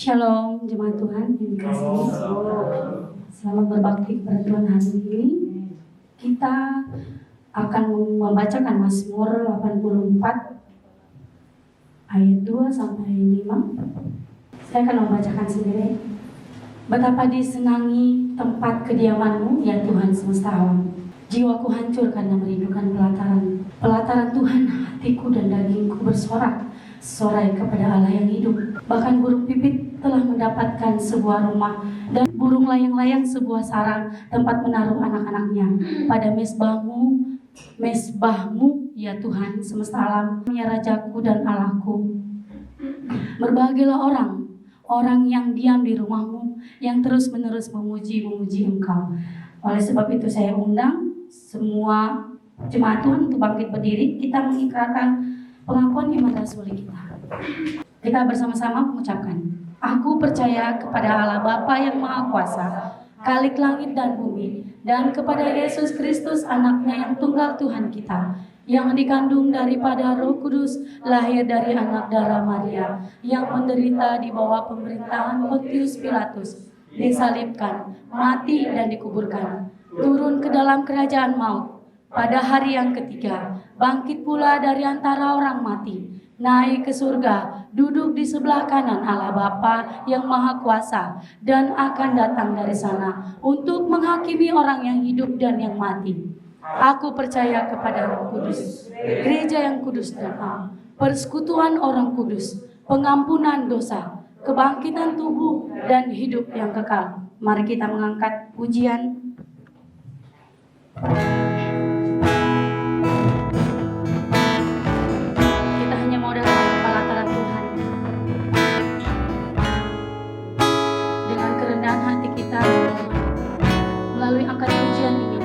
Shalom jemaat Tuhan yang dikasihi. Selamat berbakti kepada Tuhan hari ini. Kita akan membacakan Mazmur 84 ayat 2 sampai 5. Saya akan membacakan sendiri. Betapa disenangi tempat kediaman-Mu ya Tuhan semesta alam. Jiwaku hancur karena merindukan pelataran. Pelataran Tuhan, hatiku dan dagingku bersorak-sorai kepada Allah yang hidup. Bahkan burung pipit telah mendapatkan sebuah rumah dan burung layang-layang sebuah sarang tempat menaruh anak-anaknya. Pada mesbah-Mu ya Tuhan semesta alam, ya Rajaku dan Allahku. Berbahagialah orang yang diam di rumah-Mu, yang terus-menerus memuji Engkau. Oleh sebab itu saya undang semua jemaat Tuhan untuk bangkit berdiri. Kita mengikrarkan pengakuan iman rasuli kita. Kita bersama-sama mengucapkan, aku percaya kepada Allah Bapa yang Maha Kuasa, Khalik langit dan bumi, dan kepada Yesus Kristus anaknya yang tunggal Tuhan kita, yang dikandung daripada Roh Kudus, lahir dari anak darah Maria, yang menderita di bawah pemerintahan Pontius Pilatus, disalibkan, mati dan dikuburkan, turun ke dalam kerajaan maut, pada hari yang ketiga, bangkit pula dari antara orang mati, naik ke surga, duduk di sebelah kanan Allah Bapa yang Maha Kuasa, dan akan datang dari sana untuk menghakimi orang yang hidup dan yang mati. Aku percaya kepada Roh Kudus, gereja yang kudus dan am, persekutuan orang kudus, pengampunan dosa, kebangkitan tubuh dan hidup yang kekal. Mari kita mengangkat pujian. Kita hanya mau datang ke pelataran Tuhan dengan kerendahan hati kita melalui angkat pujian ini.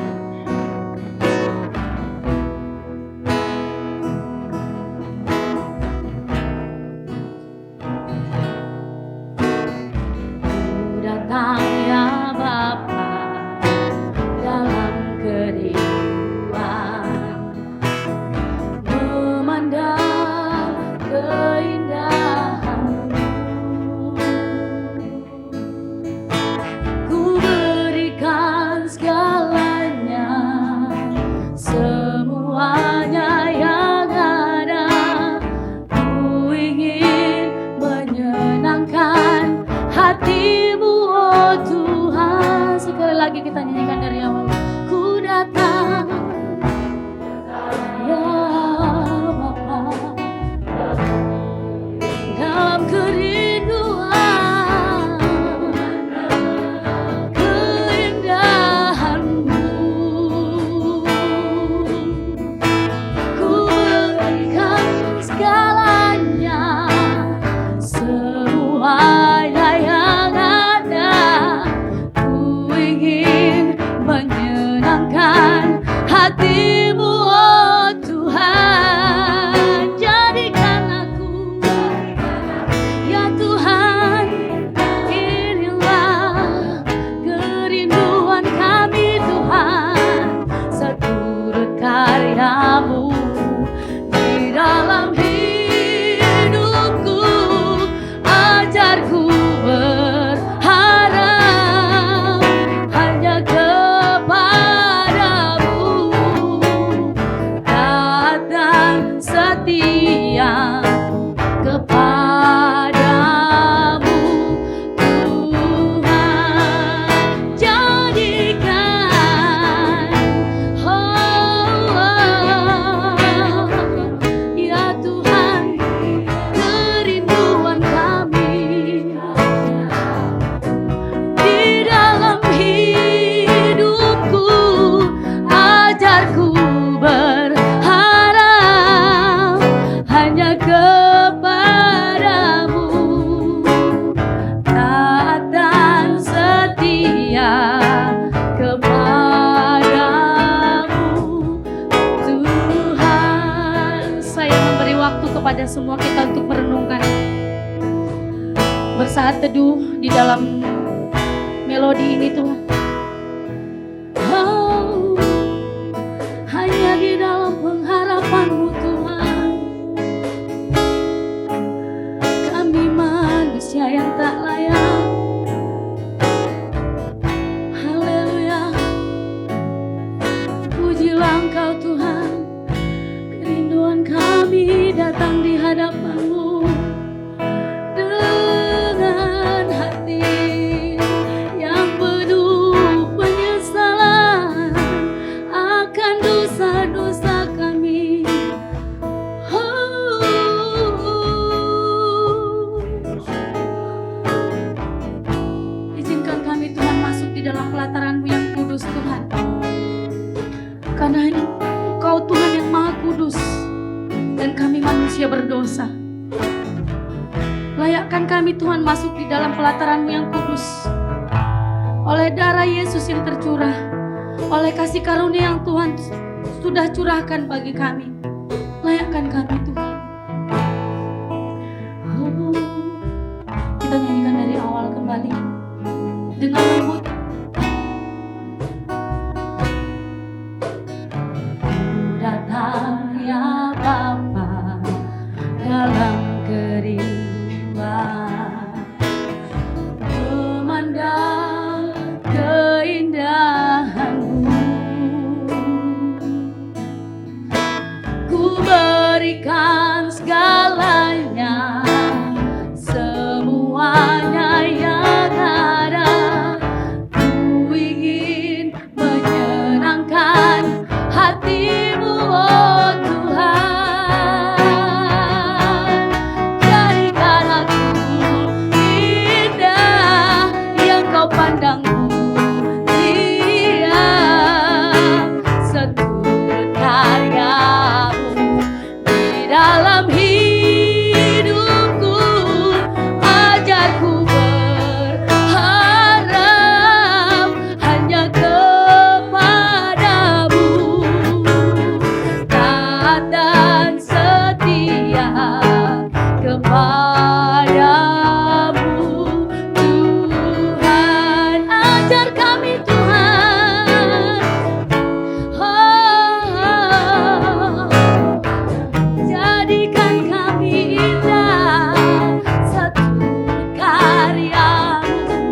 Kepada semua kita untuk merenungkan, bersaat teduh di dalam melodi ini Tuhan. Oh, hanya di dalam pengharapan-Mu Tuhan, kami manusia yang tak layak yang kudus Tuhan. Karena Engkau Tuhan yang Maha Kudus dan kami manusia berdosa. Layakkan kami Tuhan masuk di dalam pelataran-Mu yang kudus. Oleh darah Yesus yang tercurah, oleh kasih karunia yang Tuhan sudah curahkan bagi kami. Layakkan kami Tuhan. Kita nyanyikan dari awal kembali dengan lembut. Datang ya Bapa dalam kerinduan, memandang keindahan-Mu. Ku berikan segalanya, semuanya yang ada. Ku ingin menyenangkan hati-Mu, oh Tuhan. Jadikan aku indah yang Kau pandang mulia. Seturut karya-Mu di dalam hidupku, ajarku berharap hanya kepadamu. Taat dan setia kepadamu, Tuhan. Ajar kami Tuhan, jadikan kami indah seturut karya-Mu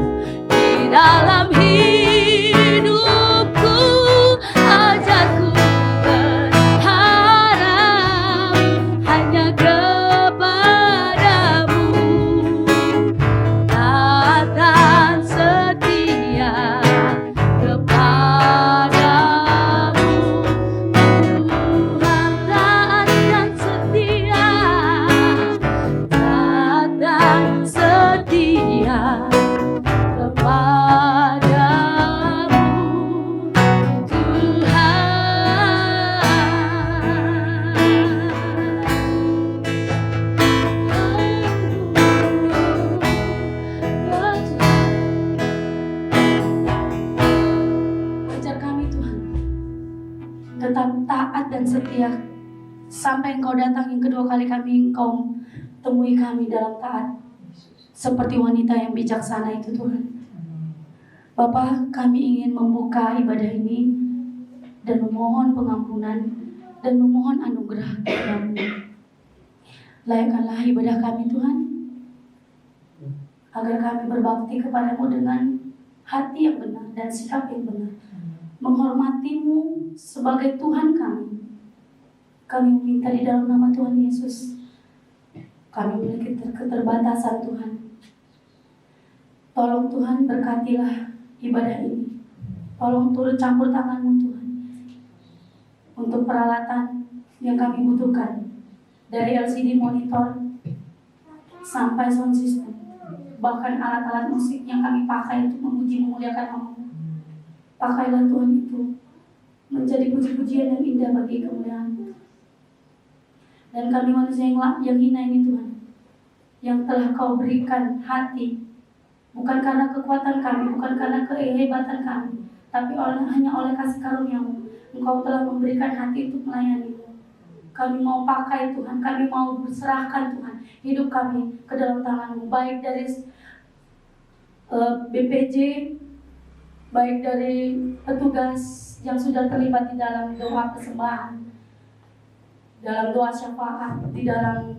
di dalam hidupku. Ajarku berharap hanya kepadamu. Taat dan setia kepadamu, Tuhan. Taat dan setia, taat dan setia kepadamu, Tuhan. Ajar kami Tuhan tetap taat dan setia sampai Engkau datang yang kedua kali Engkau temui kami dalam taat seperti wanita yang bijaksana itu Tuhan. Bapa, kami ingin membuka ibadah ini dan memohon pengampunan dan memohon anugerah kepadamu. Layakkanlah ibadah kami Tuhan, agar kami berbakti kepadamu dengan hati yang benar dan sikap yang benar, menghormati-Mu sebagai Tuhan kami. Kami meminta di dalam nama Tuhan Yesus. Kami memiliki keterbatasan Tuhan. Tolong Tuhan, berkatilah ibadah ini. Tolong turut campur tangan-Mu Tuhan untuk peralatan yang kami butuhkan, dari LCD monitor sampai sound system, bahkan alat-alat musik yang kami pakai untuk memuji memuliakan Nama-Mu. Pakailah Tuhan itu menjadi puji-pujian yang indah bagi kemuliaan-Mu. Dan kami manusia yang hina ini Tuhan, yang telah Kau berikan hati, bukan karena kekuatan kami, bukan karena kehebatan kami, tapi hanya oleh kasih karunia-Mu. Engkau telah memberikan hati untuk melayani-Mu. Kami mau pakai Tuhan, kami mau berserahkan Tuhan hidup kami ke dalam tangan-Mu, baik dari BPJ, baik dari petugas yang sudah terlibat di dalam doa persembahan, dalam doa syafaat, di dalam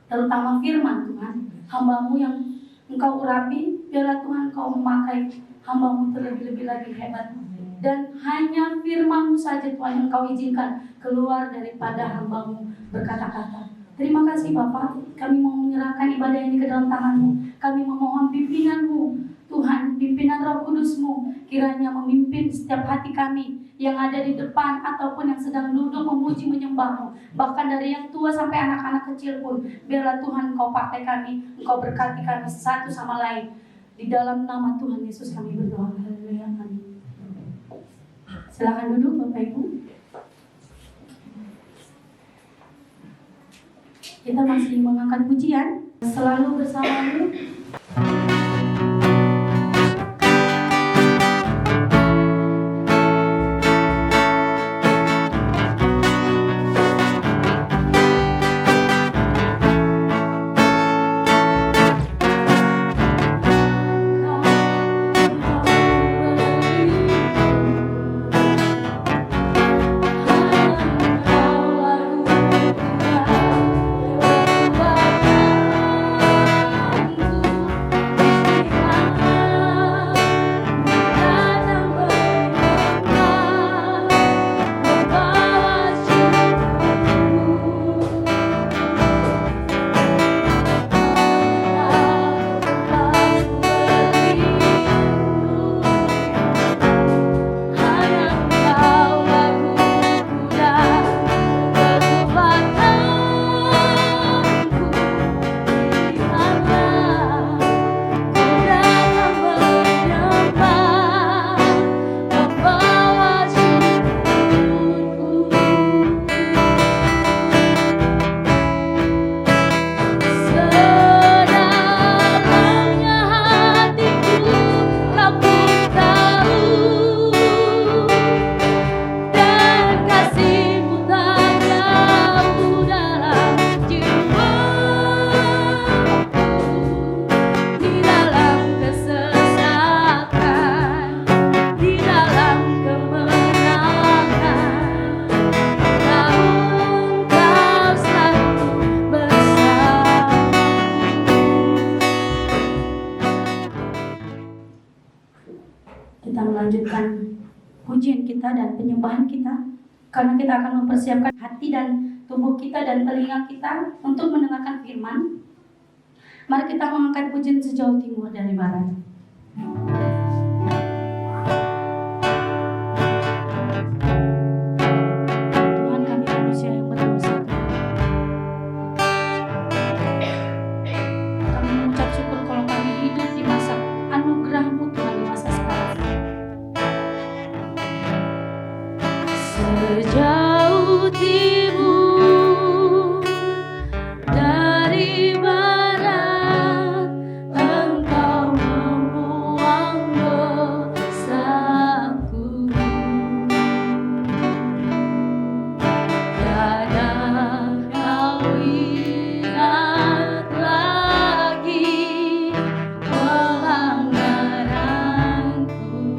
terutama firman Tuhan, hamba-Mu yang Engkau urapi, biarlah Tuhan Kau memakai hamba-Mu terlebih-lebih lagi hebat. Dan hanya firman-Mu saja Tuhan yang Kau izinkan keluar daripada hamba-Mu berkata-kata. Terima kasih Bapa, kami mau menyerahkan ibadah ini ke dalam tangan-Mu. Kami memohon pimpinan-Mu Tuhan, pimpinan Roh Kudus-Mu kiranya memimpin setiap hati kami yang ada di depan ataupun yang sedang duduk memuji menyembah-Mu. Bahkan dari yang tua sampai anak-anak kecil pun, biarlah Tuhan Engkau pakai kami, Engkau berkati kami satu sama lain. Di dalam nama Tuhan Yesus kami berdoa. Haleluya. Amin. Silakan duduk Bapak Ibu. Kita masih mengangkat pujian, selalu bersamamu. Kita melanjutkan pujian kita dan penyembahan kita, karena kita akan mempersiapkan hati dan tubuh kita dan telinga kita untuk mendengarkan firman. Mari kita mengangkat pujian sejauh timur dari barat. Tuhan, kami manusia yang berdosa, kami mengucap syukur kalau kami hidup di masa anugerah-Mu Tuhan, di masa sekarang. Sejauh timur dari barat, Engkau membuang dosaku. Tiada kau ingat lagi pelanggaranku.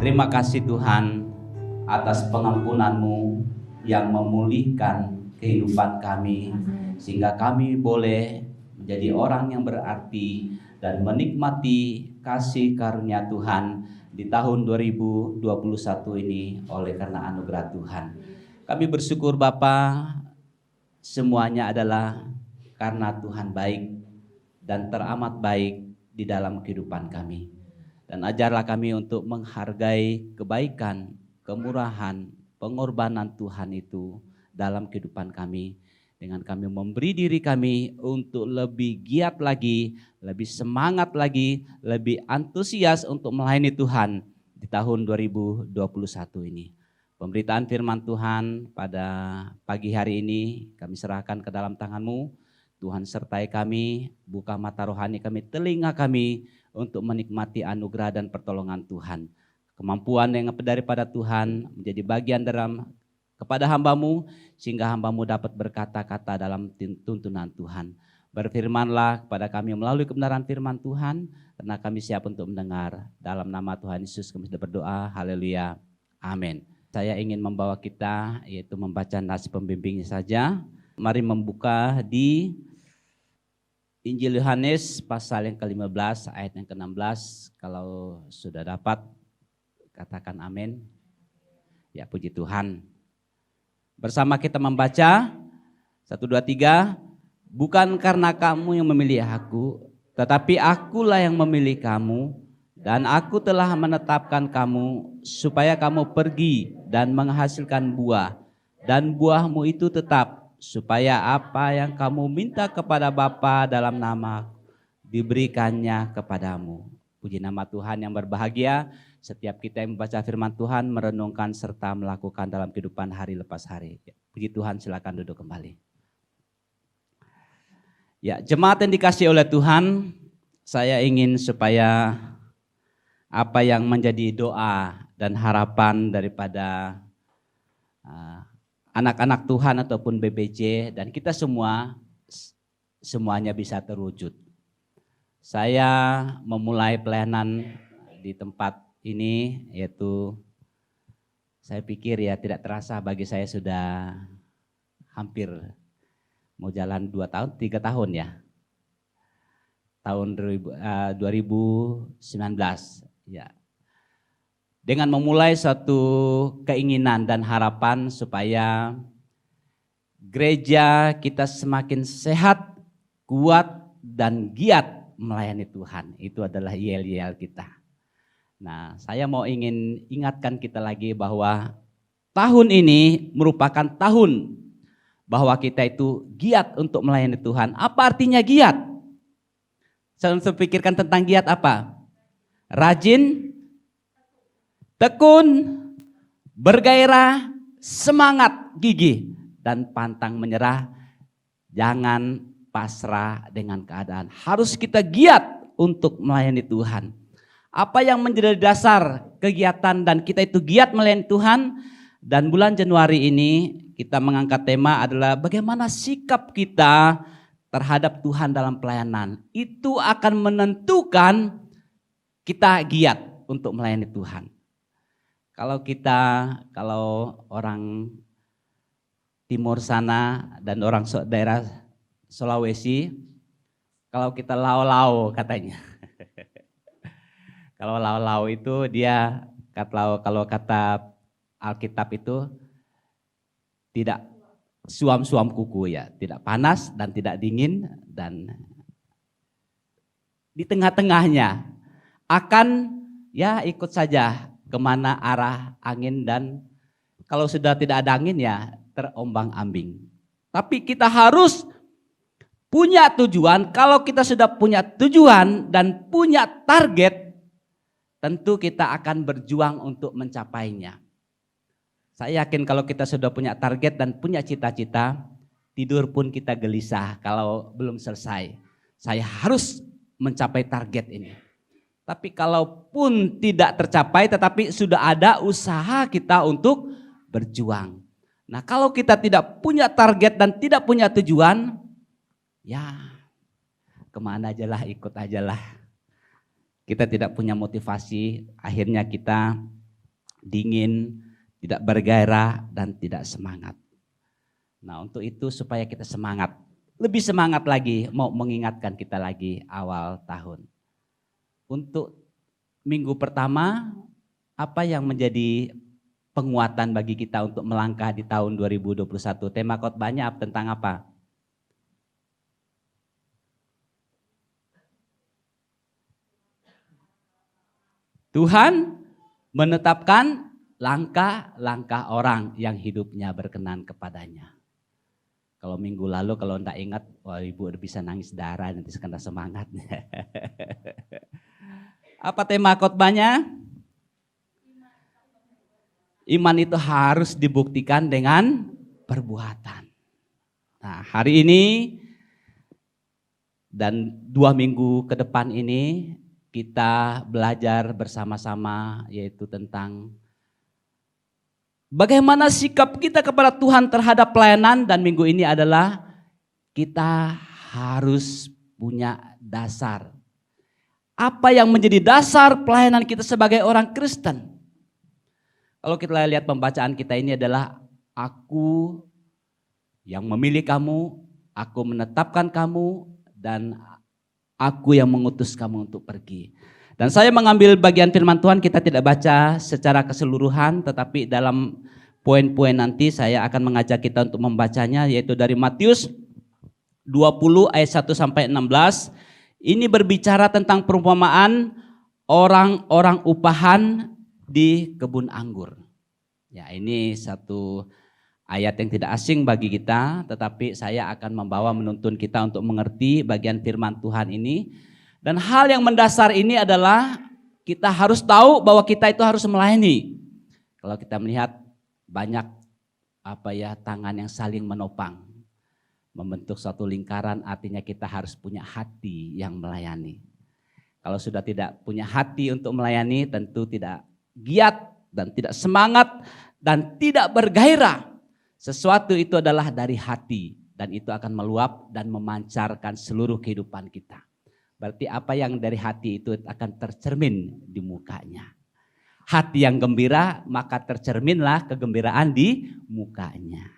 Terima kasih Tuhan atas pengampunan-Mu yang memulihkan kehidupan kami, sehingga kami boleh menjadi orang yang berarti dan menikmati kasih karunia Tuhan di tahun 2021 ini oleh karena anugerah Tuhan. Kami bersyukur Bapa, semuanya adalah karena Tuhan baik dan teramat baik di dalam kehidupan kami. Dan ajarlah kami untuk menghargai kebaikan, kemurahan, pengorbanan Tuhan itu dalam kehidupan kami. Dengan kami memberi diri kami untuk lebih giat lagi, lebih semangat lagi, lebih antusias untuk melayani Tuhan di tahun 2021 ini. Pemberitaan firman Tuhan pada pagi hari ini kami serahkan ke dalam tangan-Mu. Tuhan sertai kami, buka mata rohani kami, telinga kami untuk menikmati anugerah dan pertolongan Tuhan. Kemampuan yang daripada Tuhan menjadi bagian dalam kepada hamba-Mu, sehingga hamba-Mu dapat berkata-kata dalam tuntunan Tuhan. Berfirmanlah kepada kami melalui kebenaran firman Tuhan, karena kami siap untuk mendengar. Dalam nama Tuhan Yesus kami sudah berdoa, haleluya, amin. Saya ingin membawa kita yaitu membaca nas pembimbingnya saja. Mari membuka di Injil Yohanes pasal yang ke-15 ayat yang ke-16. Kalau sudah dapat katakan amin. Ya, puji Tuhan. Bersama kita membaca 1, 2, 3. Bukan karena kamu yang memilih aku, tetapi akulah yang memilih kamu, dan aku telah menetapkan kamu supaya kamu pergi dan menghasilkan buah, dan buahmu itu tetap, supaya apa yang kamu minta kepada Bapa dalam nama diberikannya kepadamu. Puji nama Tuhan yang berbahagia. Setiap kita yang membaca firman Tuhan, merenungkan serta melakukan dalam kehidupan hari lepas hari. Puji Tuhan, silakan duduk kembali. Ya, jemaat yang dikasihi oleh Tuhan, saya ingin supaya apa yang menjadi doa dan harapan daripada anak-anak Tuhan ataupun BBJ dan kita semuanya bisa terwujud. Saya memulai pelayanan di tempat ini, yaitu saya pikir ya tidak terasa bagi saya sudah hampir mau jalan 2 tahun, 3 tahun ya. Tahun 2019 ya. Dengan memulai suatu keinginan dan harapan supaya gereja kita semakin sehat, kuat, dan giat melayani Tuhan. Itu adalah yel-yel kita. Nah, saya mau ingin ingatkan kita lagi bahwa tahun ini merupakan tahun bahwa kita itu giat untuk melayani Tuhan. Apa artinya giat? Saya pikirkan tentang giat apa? Rajin, tekun, bergairah, semangat, gigih, dan pantang menyerah. Jangan pasrah dengan keadaan. Harus kita giat untuk melayani Tuhan. Apa yang menjadi dasar kegiatan dan kita itu giat melayani Tuhan? Dan bulan Januari ini kita mengangkat tema adalah bagaimana sikap kita terhadap Tuhan dalam pelayanan. Itu akan menentukan kita giat untuk melayani Tuhan. Kalau orang timur sana dan orang daerah Sulawesi, kalau kita lau-lau katanya. Kalau lau-lau itu dia kalau kata Alkitab itu tidak suam-suam kuku ya, tidak panas dan tidak dingin, dan di tengah-tengahnya akan ya ikut saja kemana arah angin, dan kalau sudah tidak ada angin ya terombang-ambing. Tapi kita harus punya tujuan. Kalau kita sudah punya tujuan dan punya target, tentu kita akan berjuang untuk mencapainya. Saya yakin kalau kita sudah punya target dan punya cita-cita, tidur pun kita gelisah kalau belum selesai. Saya harus mencapai target ini. Tapi kalaupun tidak tercapai, tetapi sudah ada usaha kita untuk berjuang. Nah, kalau kita tidak punya target dan tidak punya tujuan, ya kemana aja lah, ikut aja lah. Kita tidak punya motivasi, akhirnya kita dingin, tidak bergairah, dan tidak semangat. Nah, untuk itu supaya kita semangat, lebih semangat lagi, mau mengingatkan kita lagi awal tahun. Untuk minggu pertama, apa yang menjadi penguatan bagi kita untuk melangkah di tahun 2021? Tema khotbahnya tentang apa? Tuhan menetapkan langkah-langkah orang yang hidupnya berkenan kepadanya. Kalau minggu lalu kalau enggak ingat, wah ibu bisa nangis darah nanti karena semangat. Apa tema khotbahnya? Iman itu harus dibuktikan dengan perbuatan. Nah, hari ini dan 2 minggu ke depan ini kita belajar bersama-sama yaitu tentang bagaimana sikap kita kepada Tuhan terhadap pelayanan, dan minggu ini adalah kita harus punya dasar. Apa yang menjadi dasar pelayanan kita sebagai orang Kristen? Kalau kita lihat pembacaan kita ini adalah aku yang memilih kamu, aku menetapkan kamu, dan aku yang mengutus kamu untuk pergi. Dan saya mengambil bagian firman Tuhan, kita tidak baca secara keseluruhan, tetapi dalam poin-poin nanti saya akan mengajak kita untuk membacanya, yaitu dari Matius 20 ayat 1 sampai 16. Ini berbicara tentang perumpamaan orang-orang upahan di kebun anggur. Ya, ini satu ayat yang tidak asing bagi kita, tetapi saya akan membawa menuntun kita untuk mengerti bagian firman Tuhan ini. Dan hal yang mendasar ini adalah kita harus tahu bahwa kita itu harus melayani. Kalau kita melihat banyak tangan yang saling menopang, membentuk suatu lingkaran, artinya kita harus punya hati yang melayani. Kalau sudah tidak punya hati untuk melayani, tentu tidak giat dan tidak semangat dan tidak bergairah. Sesuatu itu adalah dari hati dan itu akan meluap dan memancarkan seluruh kehidupan kita. Berarti apa yang dari hati itu akan tercermin di mukanya. Hati yang gembira maka tercerminlah kegembiraan di mukanya.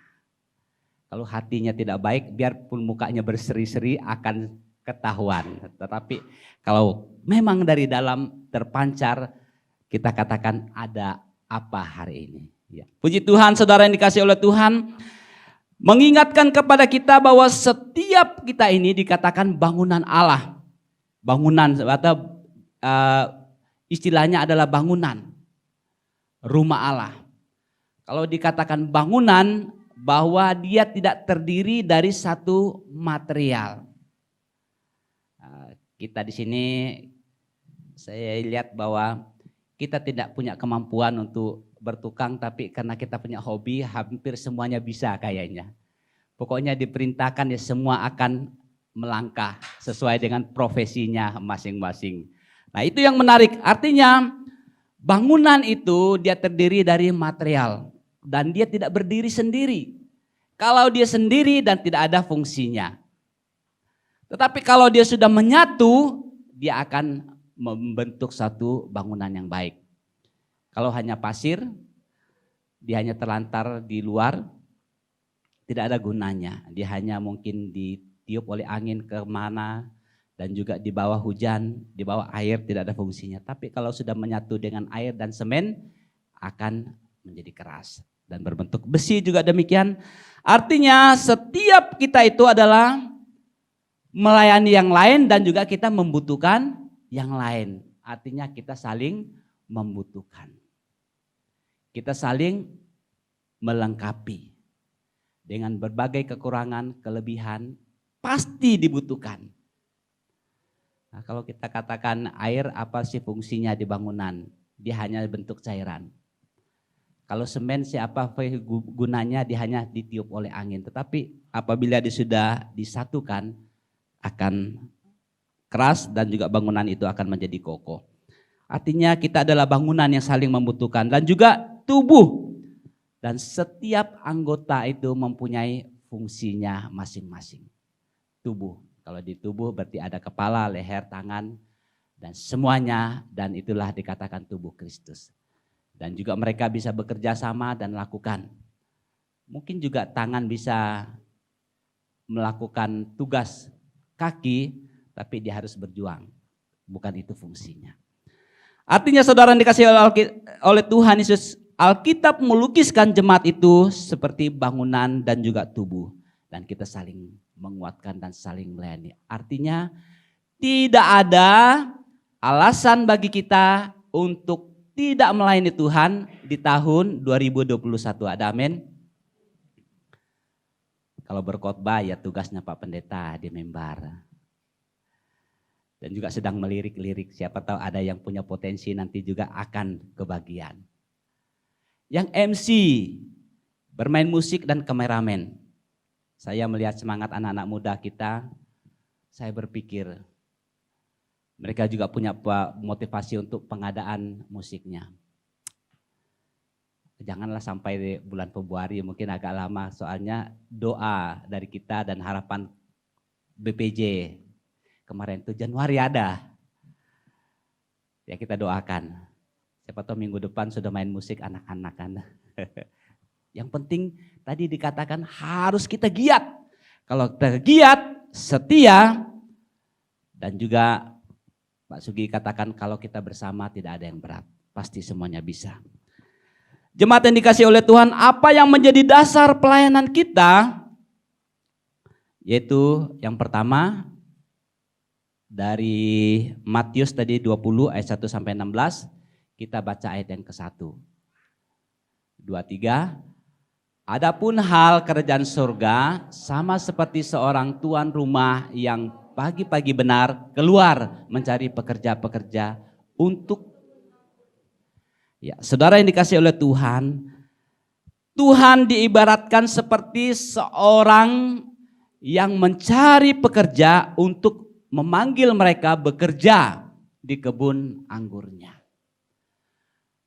Kalau hatinya tidak baik, biarpun mukanya berseri-seri akan ketahuan. Tetapi kalau memang dari dalam terpancar, kita katakan ada apa hari ini. Ya. Puji Tuhan, saudara yang dikasihi oleh Tuhan, mengingatkan kepada kita bahwa setiap kita ini dikatakan bangunan Allah. Bangunan atau istilahnya adalah bangunan rumah Allah. Kalau dikatakan bangunan, bahwa dia tidak terdiri dari satu material. Kita di sini saya lihat bahwa kita tidak punya kemampuan untuk bertukang, tapi karena kita punya hobi hampir semuanya bisa kayaknya. Pokoknya diperintahkan ya semua akan melangkah sesuai dengan profesinya masing-masing. Nah, itu yang menarik. Artinya bangunan itu dia terdiri dari material dan dia tidak berdiri sendiri. Kalau dia sendiri dan tidak ada fungsinya. Tetapi kalau dia sudah menyatu, dia akan membentuk satu bangunan yang baik. Kalau hanya pasir, dia hanya terlantar di luar, tidak ada gunanya. Dia hanya mungkin ditiup oleh angin kemana, dan juga di bawah hujan, di bawah air tidak ada fungsinya. Tapi kalau sudah menyatu dengan air dan semen, akan menjadi keras. Dan berbentuk besi juga demikian. Artinya setiap kita itu adalah melayani yang lain dan juga kita membutuhkan yang lain. Artinya kita saling membutuhkan. Kita saling melengkapi. Dengan berbagai kekurangan, kelebihan, pasti dibutuhkan. Nah, kalau kita katakan air apa sih fungsinya di bangunan? Dia hanya bentuk cairan. Kalau semen siapa gunanya, dia hanya ditiup oleh angin. Tetapi apabila dia sudah disatukan akan keras dan juga bangunan itu akan menjadi kokoh. Artinya kita adalah bangunan yang saling membutuhkan dan juga tubuh. Dan setiap anggota itu mempunyai fungsinya masing-masing. Tubuh, kalau di tubuh berarti ada kepala, leher, tangan dan semuanya, dan itulah dikatakan tubuh Kristus. Dan juga mereka bisa bekerja sama dan lakukan. Mungkin juga tangan bisa melakukan tugas kaki, tapi dia harus berjuang. Bukan itu fungsinya. Artinya saudara yang dikasihi oleh Tuhan Yesus, Alkitab melukiskan jemaat itu seperti bangunan dan juga tubuh. Dan kita saling menguatkan dan saling melayani. Artinya tidak ada alasan bagi kita untuk tidak melayani Tuhan di tahun 2021. Ada amin? Kalau berkhotbah ya tugasnya Pak Pendeta di mimbar. Dan juga sedang melirik-lirik, siapa tahu ada yang punya potensi nanti juga akan kebagian. Yang MC, bermain musik dan kameramen. Saya melihat semangat anak-anak muda kita, saya berpikir mereka juga punya motivasi untuk pengadaan musiknya. Janganlah sampai di bulan Februari, mungkin agak lama, soalnya doa dari kita dan harapan BPJ kemarin itu Januari ada. Ya kita doakan. Siapa tahu minggu depan sudah main musik anak-anak kan. Yang penting tadi dikatakan harus kita giat. Kalau kita giat, setia, dan juga Pak Sugi katakan kalau kita bersama tidak ada yang berat. Pasti semuanya bisa. Jemaat yang dikasihi oleh Tuhan, apa yang menjadi dasar pelayanan kita? Yaitu yang pertama, dari Matius tadi 20 ayat 1 sampai 16, kita baca ayat yang ke-1. 2-3. Adapun hal kerajaan surga sama seperti seorang tuan rumah yang pagi-pagi benar keluar mencari pekerja-pekerja untuk saudara yang dikasihi oleh Tuhan, Tuhan diibaratkan seperti seorang yang mencari pekerja untuk memanggil mereka bekerja di kebun anggurnya.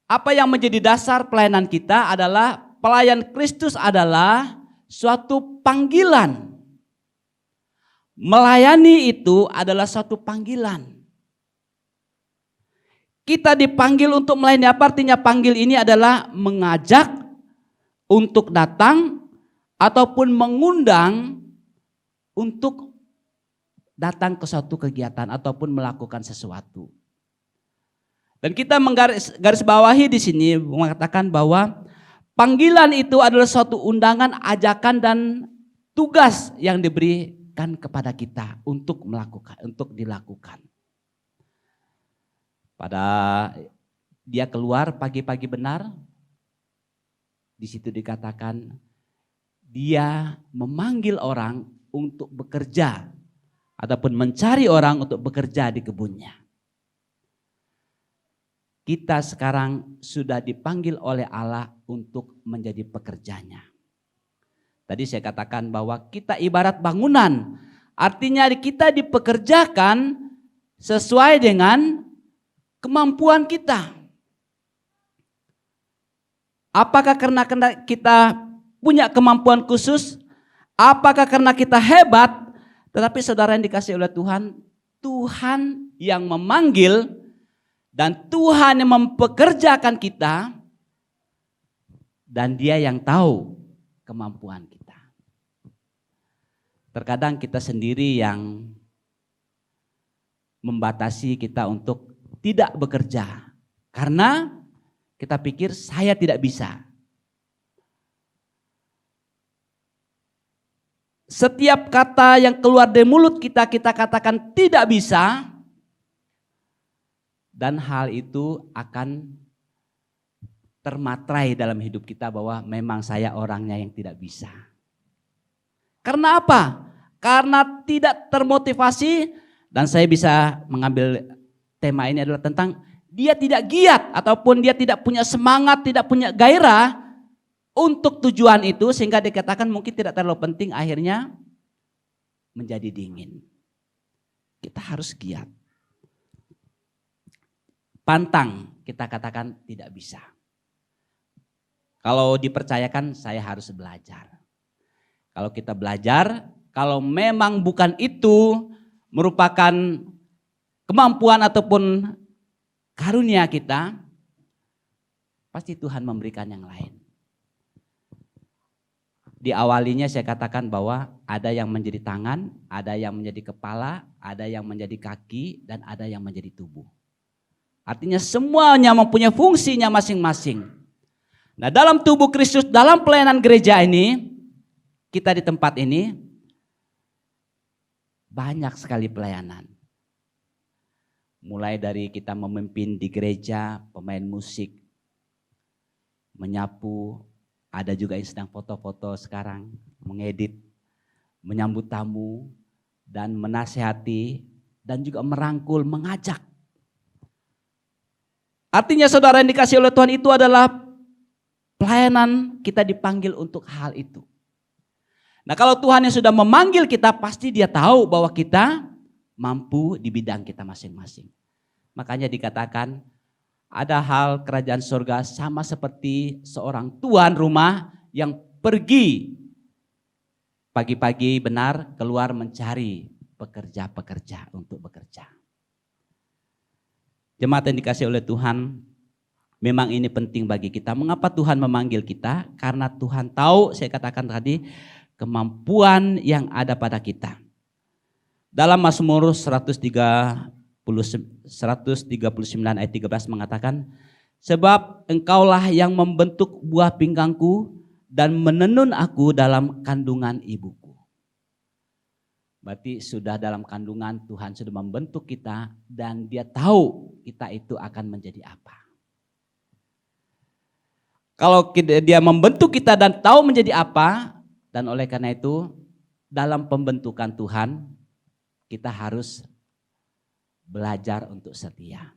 Apa yang menjadi dasar pelayanan kita adalah pelayan Kristus adalah suatu panggilan. Melayani itu adalah suatu panggilan. Kita dipanggil untuk melayani, apa artinya panggil ini adalah mengajak untuk datang ataupun mengundang untuk datang ke suatu kegiatan ataupun melakukan sesuatu. Dan kita menggaris bawahi di sini mengatakan bahwa panggilan itu adalah suatu undangan, ajakan dan tugas yang diberikan kepada kita untuk melakukan, untuk dilakukan. Pada dia keluar pagi-pagi benar, di situ dikatakan dia memanggil orang untuk bekerja ataupun mencari orang untuk bekerja di kebunnya. Kita sekarang sudah dipanggil oleh Allah untuk menjadi pekerjanya. Tadi saya katakan bahwa kita ibarat bangunan, artinya kita dipekerjakan sesuai dengan kemampuan kita. Apakah karena kita punya kemampuan khusus? Apakah karena kita hebat? Tetapi saudara yang dikasihi oleh Tuhan, Tuhan yang memanggil dan Tuhan yang mempekerjakan kita, dan Dia yang tahu kemampuan kita. Terkadang kita sendiri yang membatasi kita untuk tidak bekerja karena kita pikir saya tidak bisa. Setiap kata yang keluar dari mulut kita, kita katakan tidak bisa. Dan hal itu akan termatrai dalam hidup kita bahwa memang saya orangnya yang tidak bisa. Karena apa? Karena tidak termotivasi, dan saya bisa mengambil tema ini adalah tentang dia tidak giat ataupun dia tidak punya semangat, tidak punya gairah untuk tujuan itu, sehingga dikatakan mungkin tidak terlalu penting, akhirnya menjadi dingin. Kita harus giat. Pantang, kita katakan tidak bisa. Kalau dipercayakan saya harus belajar. Kalau kita belajar, kalau memang bukan itu merupakan kemampuan ataupun karunia kita, pasti Tuhan memberikan yang lain. Di awalinya saya katakan bahwa ada yang menjadi tangan, ada yang menjadi kepala, ada yang menjadi kaki, dan ada yang menjadi tubuh. Artinya semuanya mempunyai fungsinya masing-masing. Nah, dalam tubuh Kristus, dalam pelayanan gereja ini, kita di tempat ini, banyak sekali pelayanan. Mulai dari kita memimpin di gereja, pemain musik, menyapu, ada juga yang sedang foto-foto sekarang, mengedit, menyambut tamu, dan menasihati, dan juga merangkul, mengajak. Artinya saudara yang dikasih oleh Tuhan itu adalah pelayanan, kita dipanggil untuk hal itu. Nah, kalau Tuhan yang sudah memanggil kita, pasti Dia tahu bahwa kita mampu di bidang kita masing-masing. Makanya dikatakan ada hal kerajaan surga sama seperti seorang tuan rumah yang pergi pagi-pagi benar keluar mencari pekerja-pekerja untuk bekerja. Jemaat yang dikasih oleh Tuhan, memang ini penting bagi kita. Mengapa Tuhan memanggil kita? Karena Tuhan tahu, saya katakan tadi, kemampuan yang ada pada kita. Dalam Mazmur 139 ayat 13 mengatakan, sebab engkaulah yang membentuk buah pinggangku dan menenun aku dalam kandungan ibuku. Berarti sudah dalam kandungan Tuhan sudah membentuk kita dan Dia tahu kita itu akan menjadi apa. Kalau Dia membentuk kita dan tahu menjadi apa, dan oleh karena itu dalam pembentukan Tuhan kita harus belajar untuk setia.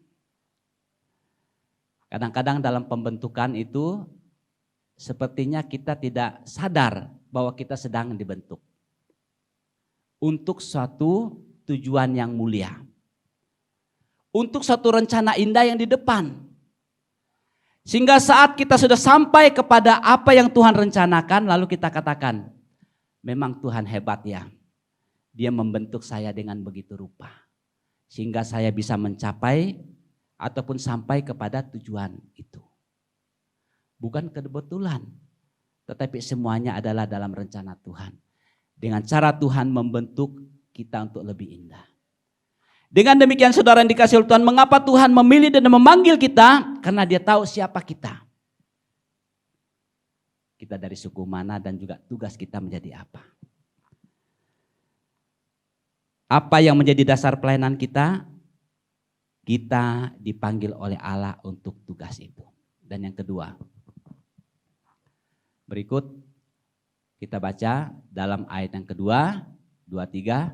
Kadang-kadang dalam pembentukan itu sepertinya kita tidak sadar bahwa kita sedang dibentuk untuk suatu tujuan yang mulia, untuk suatu rencana indah yang di depan. Sehingga saat kita sudah sampai kepada apa yang Tuhan rencanakan, lalu kita katakan, memang Tuhan hebat ya. Dia membentuk saya dengan begitu rupa. Sehingga saya bisa mencapai ataupun sampai kepada tujuan itu. Bukan kebetulan, tetapi semuanya adalah dalam rencana Tuhan. Dengan cara Tuhan membentuk kita untuk lebih indah. Dengan demikian saudara yang dikasih oleh Tuhan, mengapa Tuhan memilih dan memanggil kita? Karena Dia tahu siapa kita. Kita dari suku mana dan juga tugas kita menjadi apa. Apa yang menjadi dasar pelayanan kita? Kita dipanggil oleh Allah untuk tugas itu. Dan yang kedua, berikut kita baca dalam ayat yang kedua, 23.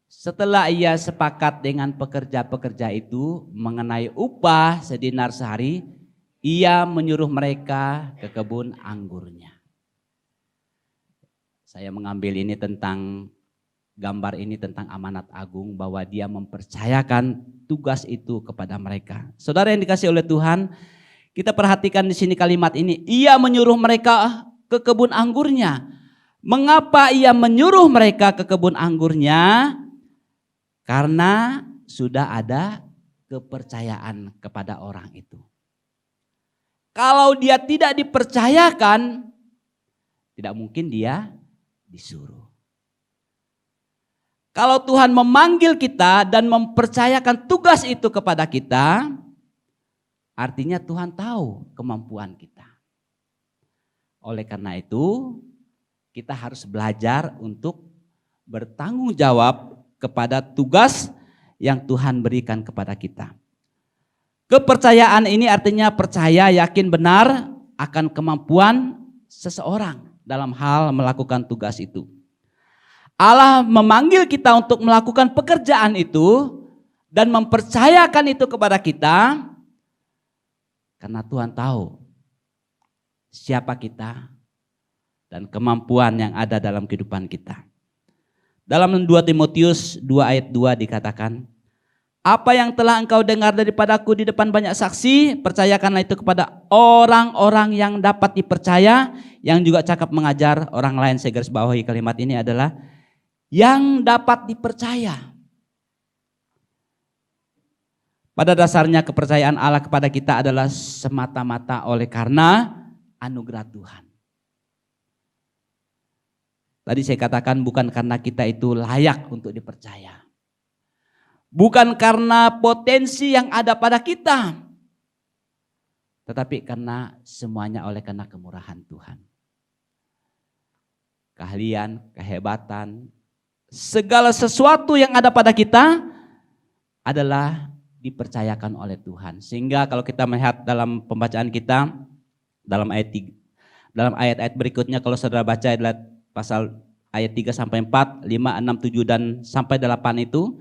Setelah ia sepakat dengan pekerja-pekerja itu mengenai upah sedinar sehari, ia menyuruh mereka ke kebun anggurnya. Saya mengambil ini tentang gambar ini tentang amanat agung bahwa Dia mempercayakan tugas itu kepada mereka. Saudara yang dikasih oleh Tuhan, kita perhatikan di sini kalimat ini, ia menyuruh mereka ke kebun anggurnya. Mengapa ia menyuruh mereka ke kebun anggurnya? Karena sudah ada kepercayaan kepada orang itu. Kalau dia tidak dipercayakan, tidak mungkin dia disuruh. Kalau Tuhan memanggil kita dan mempercayakan tugas itu kepada kita, artinya Tuhan tahu kemampuan kita. Oleh karena itu, kita harus belajar untuk bertanggung jawab kepada tugas yang Tuhan berikan kepada kita. Kepercayaan ini artinya percaya, yakin benar akan kemampuan seseorang dalam hal melakukan tugas itu. Allah memanggil kita untuk melakukan pekerjaan itu dan mempercayakan itu kepada kita karena Tuhan tahu siapa kita dan kemampuan yang ada dalam kehidupan kita. Dalam 2 Timotius 2 ayat 2 dikatakan, apa yang telah engkau dengar daripadaku di depan banyak saksi, percayakanlah itu kepada orang-orang yang dapat dipercaya, yang juga cakap mengajar orang lain. Saya garis bawahi kalimat ini adalah yang dapat dipercaya. Pada dasarnya kepercayaan Allah kepada kita adalah semata-mata oleh karena anugerah Tuhan. Tadi saya katakan bukan karena kita itu layak untuk dipercaya. Bukan karena potensi yang ada pada kita. Tetapi karena semuanya oleh karena kemurahan Tuhan. Keahlian, kehebatan, segala sesuatu yang ada pada kita adalah dipercayakan oleh Tuhan. Sehingga kalau kita melihat dalam pembacaan kita, dalam ayat-ayat berikutnya kalau saudara baca adalah pasal ayat 3 sampai 4, 5, 6, 7 dan sampai 8 itu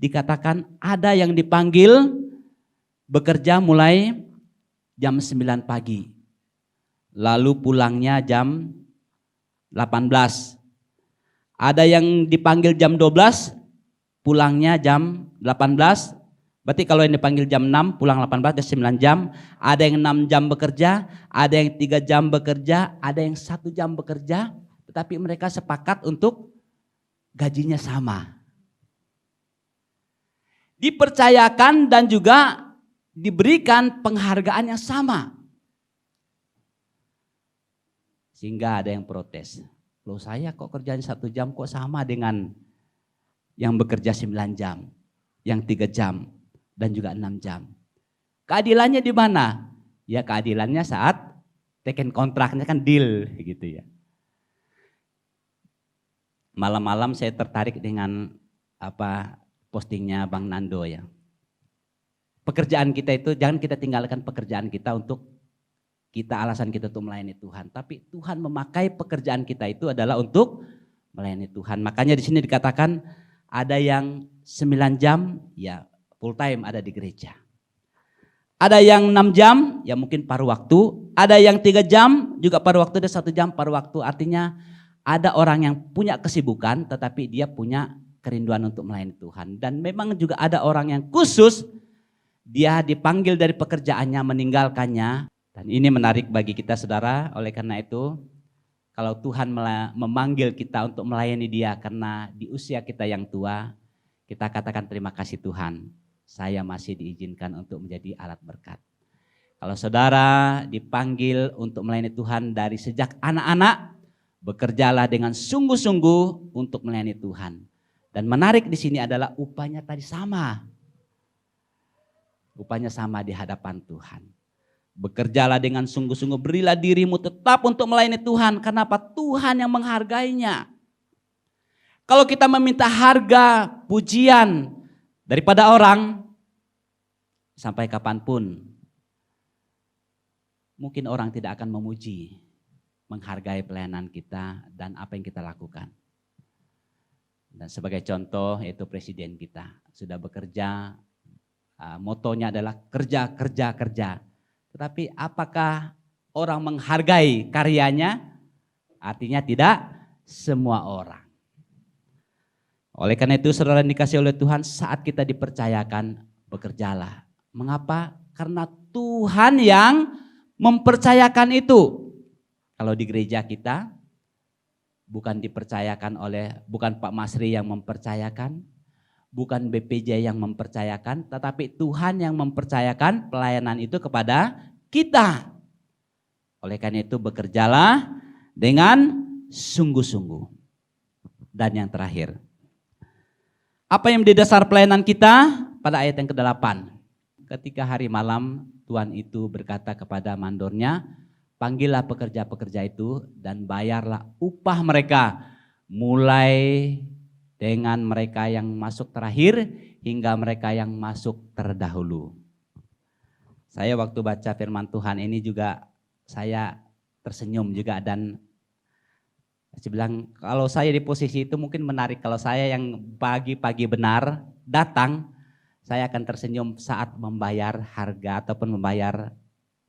dikatakan ada yang dipanggil bekerja mulai jam 9 pagi. Lalu pulangnya jam 18. Ada yang dipanggil jam 12, pulangnya jam 18. Berarti kalau yang dipanggil jam 6, pulang 18, dan 9 jam. Ada yang 6 jam bekerja, ada yang 3 jam bekerja, ada yang 1 jam bekerja. Tetapi mereka sepakat untuk gajinya sama. Dipercayakan dan juga diberikan penghargaan yang sama. Sehingga ada yang protes. Loh saya kok kerjaan 1 jam kok sama dengan yang bekerja 9 jam, yang 3 jam, dan juga 6 jam. Keadilannya di mana? Ya keadilannya saat teken kontraknya kan deal gitu ya. Malam-malam saya tertarik dengan postingnya Bang Nando ya. Pekerjaan kita itu jangan kita tinggalkan pekerjaan kita untuk alasan kita untuk melayani Tuhan, tapi Tuhan memakai pekerjaan kita itu adalah untuk melayani Tuhan. Makanya di sini dikatakan ada yang 9 jam ya full time ada di gereja. Ada yang 6 jam ya mungkin paruh waktu, ada yang 3 jam juga paruh waktu, dan 1 jam paruh waktu. Artinya ada orang yang punya kesibukan tetapi dia punya kerinduan untuk melayani Tuhan. Dan memang juga ada orang yang khusus dia dipanggil dari pekerjaannya meninggalkannya. Dan ini menarik bagi kita saudara, oleh karena itu kalau Tuhan memanggil kita untuk melayani Dia karena di usia kita yang tua, kita katakan terima kasih Tuhan, saya masih diizinkan untuk menjadi alat berkat. Kalau saudara dipanggil untuk melayani Tuhan dari sejak anak-anak, bekerjalah dengan sungguh-sungguh untuk melayani Tuhan. Dan menarik di sini adalah upahnya tadi sama. Upahnya sama di hadapan Tuhan. Bekerjalah dengan sungguh-sungguh, berilah dirimu tetap untuk melayani Tuhan. Kenapa? Tuhan yang menghargainya. Kalau kita meminta harga, pujian daripada orang, sampai kapanpun, mungkin orang tidak akan memuji, menghargai pelayanan kita dan apa yang kita lakukan. Dan sebagai contoh yaitu presiden kita sudah bekerja, motonya adalah kerja, kerja, kerja. Tetapi apakah orang menghargai karyanya? Artinya tidak semua orang. Oleh karena itu saudara dikasih oleh Tuhan, saat kita dipercayakan bekerjalah. Mengapa? Karena Tuhan yang mempercayakan itu. Kalau di gereja kita bukan dipercayakan bukan Pak Masri yang mempercayakan, bukan BPJ yang mempercayakan, tetapi Tuhan yang mempercayakan pelayanan itu kepada kita. Oleh karena itu bekerjalah dengan sungguh-sungguh. Dan yang terakhir, apa yang menjadi dasar pelayanan kita? Pada ayat yang ke-8. Ketika hari malam Tuhan itu berkata kepada mandornya, panggillah pekerja-pekerja itu dan bayarlah upah mereka mulai dengan mereka yang masuk terakhir hingga mereka yang masuk terdahulu. Saya waktu baca firman Tuhan ini juga saya tersenyum juga, dan saya bilang kalau saya di posisi itu mungkin menarik. Kalau saya yang pagi-pagi benar datang, saya akan tersenyum saat membayar harga ataupun membayar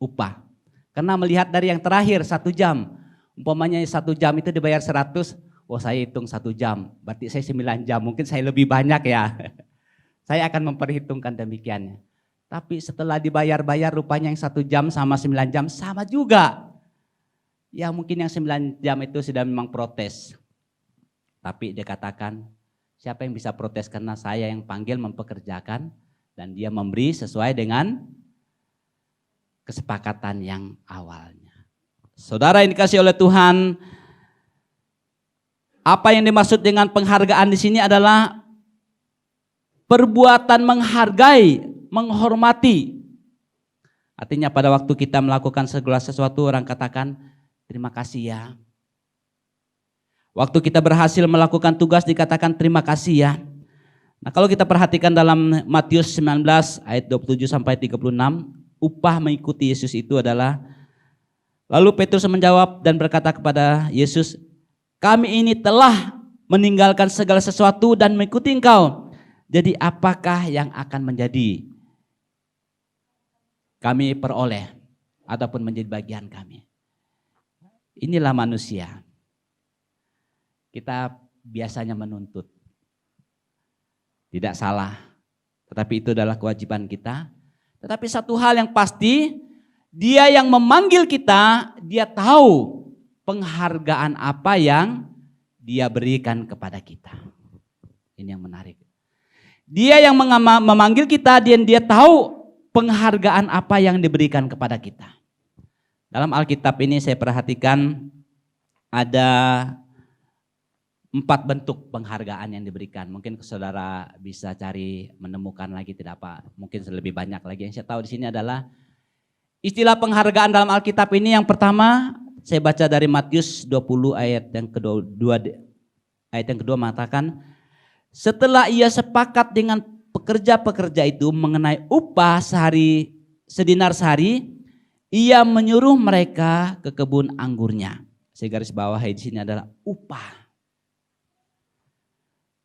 upah. Karena melihat dari yang terakhir 1 jam, umpamanya 1 jam itu dibayar 100, saya hitung 1 jam, berarti saya 9 jam, mungkin saya lebih banyak ya. Saya akan memperhitungkan demikian. Tapi setelah dibayar-bayar rupanya yang 1 jam sama 9 jam sama juga. Ya mungkin yang 9 jam itu sudah memang protes. Tapi dia katakan, siapa yang bisa protes karena saya yang panggil mempekerjakan Dan dia memberi sesuai dengan kesepakatan yang awalnya. Saudara yang dikasihi oleh Tuhan, apa yang dimaksud dengan penghargaan di sini adalah perbuatan menghargai, menghormati. Artinya pada waktu kita melakukan segala sesuatu, orang katakan terima kasih ya. Waktu kita berhasil melakukan tugas dikatakan terima kasih ya. Nah, kalau kita perhatikan dalam Matius 19 ayat 27 sampai 36, upah mengikuti Yesus itu adalah, lalu Petrus menjawab dan berkata kepada Yesus, kami ini telah meninggalkan segala sesuatu dan mengikuti Engkau. Jadi apakah yang akan menjadi kami peroleh ataupun menjadi bagian kami? Inilah manusia. Kita biasanya menuntut. Tidak salah, tetapi itu adalah kewajiban kita. Tetapi satu hal yang pasti, dia yang memanggil kita, dia tahu penghargaan apa yang dia berikan kepada kita. Ini yang menarik. Dia yang memanggil kita, dan dia tahu penghargaan apa yang diberikan kepada kita. Dalam Alkitab ini saya perhatikan ada 4 bentuk penghargaan yang diberikan. Mungkin saudara bisa cari menemukan lagi, tidak apa, mungkin lebih banyak lagi. Yang saya tahu di sini adalah istilah penghargaan dalam Alkitab ini. Yang pertama saya baca dari Matius 20 ayat yang kedua mengatakan, setelah ia sepakat dengan pekerja-pekerja itu mengenai upah sedinar sehari, ia menyuruh mereka ke kebun anggurnya. Saya garis bawahi di sini adalah upah.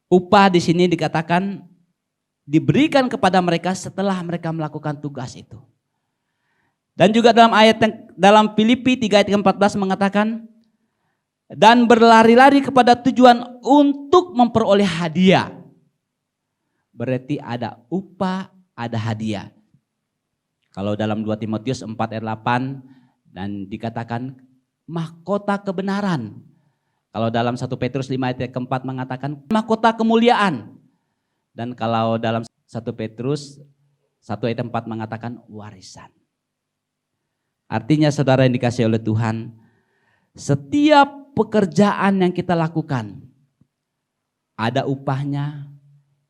Upah di sini dikatakan diberikan kepada mereka setelah mereka melakukan tugas itu. Dan juga dalam Filipi 3 ayat 14 mengatakan, dan berlari-lari kepada tujuan untuk memperoleh hadiah. Berarti ada upah, ada hadiah. Kalau dalam 2 Timotius 4 ayat 8 dan dikatakan mahkota kebenaran. Kalau dalam 1 Petrus 5 ayat keempat mengatakan mahkota kemuliaan. Dan kalau dalam 1 Petrus 1 ayat 4 mengatakan warisan. Artinya saudara yang dikasihi oleh Tuhan, setiap pekerjaan yang kita lakukan ada upahnya,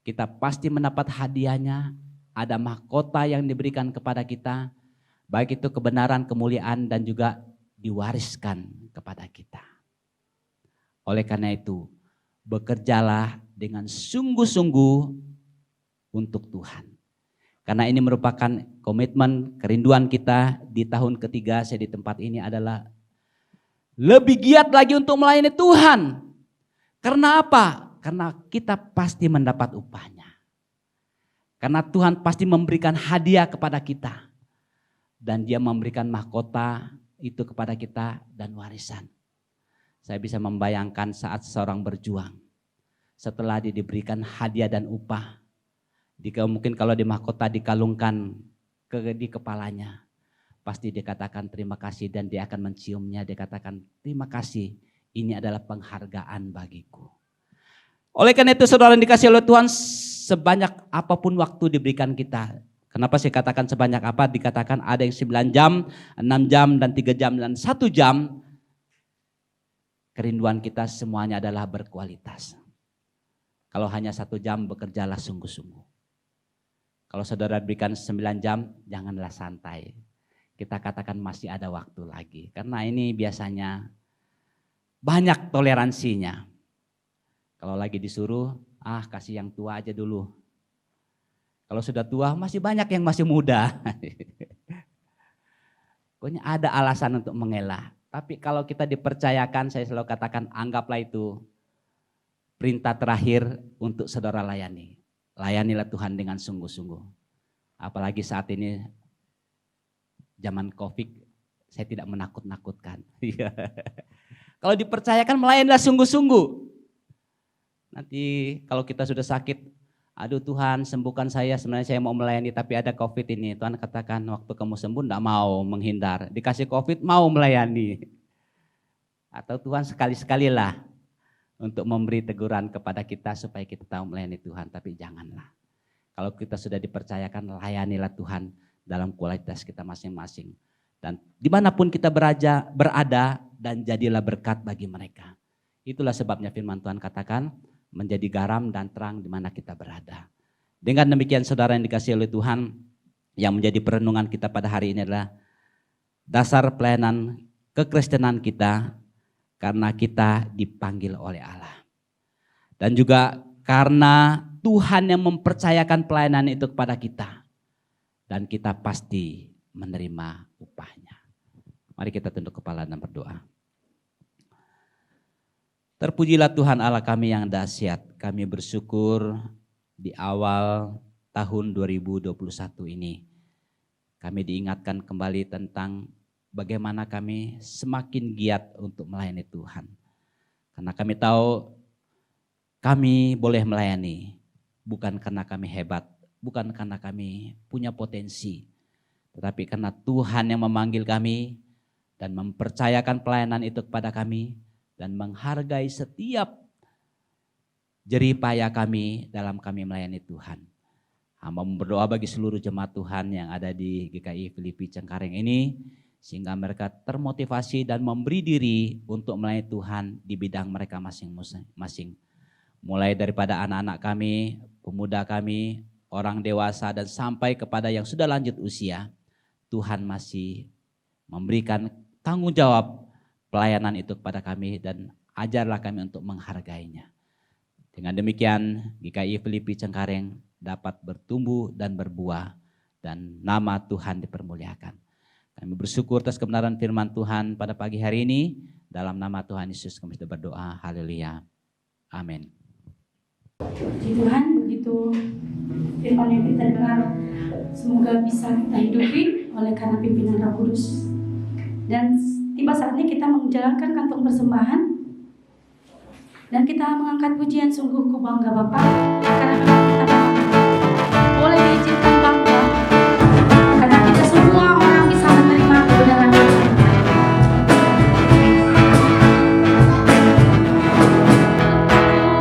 kita pasti mendapat hadiahnya, ada mahkota yang diberikan kepada kita, baik itu kebenaran, kemuliaan, dan juga diwariskan kepada kita. Oleh karena itu, bekerjalah dengan sungguh-sungguh untuk Tuhan. Karena ini merupakan komitmen, kerinduan kita di tahun ketiga saya di tempat ini adalah lebih giat lagi untuk melayani Tuhan. Karena apa? Karena kita pasti mendapat upahnya. Karena Tuhan pasti memberikan hadiah kepada kita. Dan dia memberikan mahkota itu kepada kita dan warisan. Saya bisa membayangkan saat seseorang berjuang. Setelah dia diberikan hadiah dan upah. Mungkin kalau di mahkota dikalungkan di kepalanya. Pasti dia katakan terima kasih dan dia akan menciumnya. Dia katakan terima kasih, ini adalah penghargaan bagiku. Oleh karena itu saudara yang dikasihi oleh Tuhan, sebanyak apapun waktu diberikan kita. Kenapa saya katakan sebanyak apa? Dikatakan ada yang 9 jam, 6 jam, dan 3 jam, dan 1 jam. Kerinduan kita semuanya adalah berkualitas. Kalau hanya 1 jam bekerjalah sungguh-sungguh. Kalau saudara berikan 9 jam, janganlah santai. Kita katakan masih ada waktu lagi. Karena ini biasanya banyak toleransinya. Kalau lagi disuruh, kasih yang tua aja dulu. Kalau sudah tua masih banyak yang masih muda. Pokoknya ada alasan untuk mengelak. Tapi kalau kita dipercayakan, saya selalu katakan anggaplah itu perintah terakhir untuk saudara layani. Layanilah Tuhan dengan sungguh-sungguh. Apalagi saat ini zaman COVID, saya tidak menakut-nakutkan. Kalau dipercayakan melayanilah sungguh-sungguh. Nanti kalau kita sudah sakit, aduh Tuhan sembuhkan saya, sebenarnya saya mau melayani tapi ada COVID ini. Tuhan katakan waktu kamu sembuh enggak mau menghindar. Dikasih COVID mau melayani. Atau Tuhan sekali-sekalilah untuk memberi teguran kepada kita supaya kita tahu melayani Tuhan. Tapi janganlah. Kalau kita sudah dipercayakan, layanilah Tuhan dalam kualitas kita masing-masing. Dan dimanapun kita berada dan jadilah berkat bagi mereka. Itulah sebabnya firman Tuhan katakan, menjadi garam dan terang di mana kita berada. Dengan demikian saudara yang dikasihi oleh Tuhan, yang menjadi perenungan kita pada hari ini adalah dasar pelayanan kekristenan kita karena kita dipanggil oleh Allah. Dan juga karena Tuhan yang mempercayakan pelayanan itu kepada kita. Dan kita pasti menerima upahnya. Mari kita tunduk kepala dan berdoa. Terpujilah Tuhan Allah kami yang dahsyat. Kami bersyukur di awal tahun 2021 ini. Kami diingatkan kembali tentang bagaimana kami semakin giat untuk melayani Tuhan. Karena kami tahu kami boleh melayani. Bukan karena kami hebat, bukan karena kami punya potensi. Tetapi karena Tuhan yang memanggil kami dan mempercayakan pelayanan itu kepada kami. Dan menghargai setiap jerih payah kami dalam kami melayani Tuhan. Hamba berdoa bagi seluruh jemaat Tuhan yang ada di GKI Filipi Cengkareng ini. Sehingga mereka termotivasi dan memberi diri untuk melayani Tuhan di bidang mereka masing-masing. Mulai daripada anak-anak kami, pemuda kami, orang dewasa dan sampai kepada yang sudah lanjut usia. Tuhan masih memberikan tanggung jawab pelayanan itu kepada kami dan ajarlah kami untuk menghargainya. Dengan demikian GKI Filipi Cengkareng dapat bertumbuh dan berbuah dan nama Tuhan dipermuliakan. Kami bersyukur atas kebenaran firman Tuhan pada pagi hari ini. Dalam nama Tuhan Yesus kami sudah berdoa. Haleluya. Amin. Puji Tuhan, begitu firman yang kita dengar, semoga bisa kita hidupi oleh karena pimpinan Roh Kudus. Dan tiba saatnya kita menjalankan kantong persembahan dan kita mengangkat pujian. Sungguh ku bangga Bapa, karena memang kita boleh diizinkan bangga karena kita semua orang bisa menerima kebenaran Tuhan.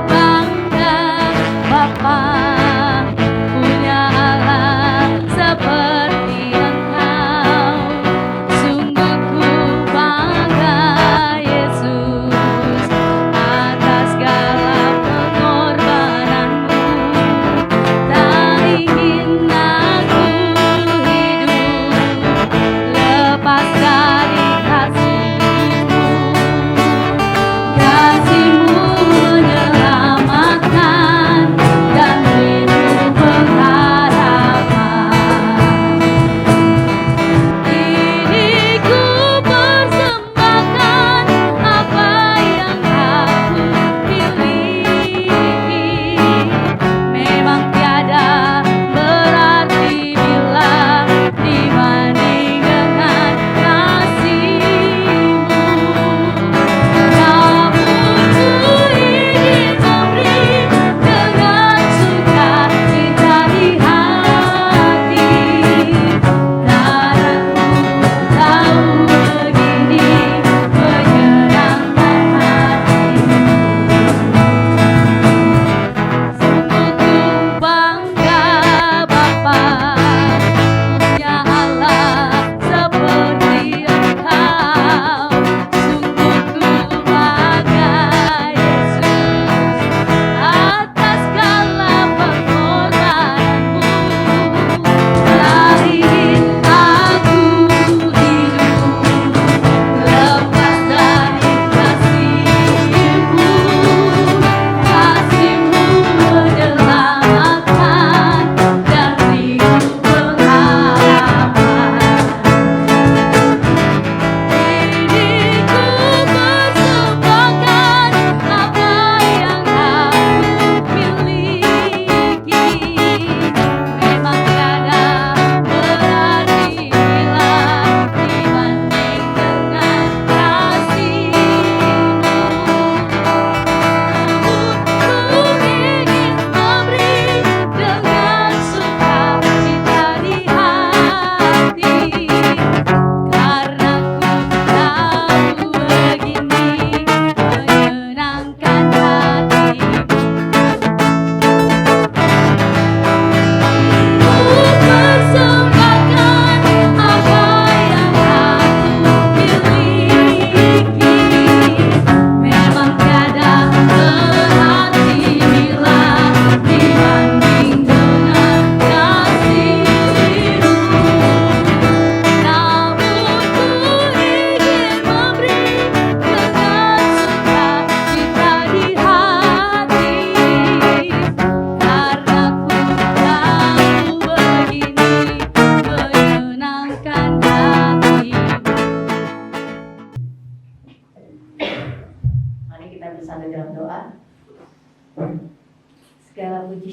Bangga Bapa punya Allah seperti Engkau. Sungguh ku bangga Yesus atas segala pengorbananmu.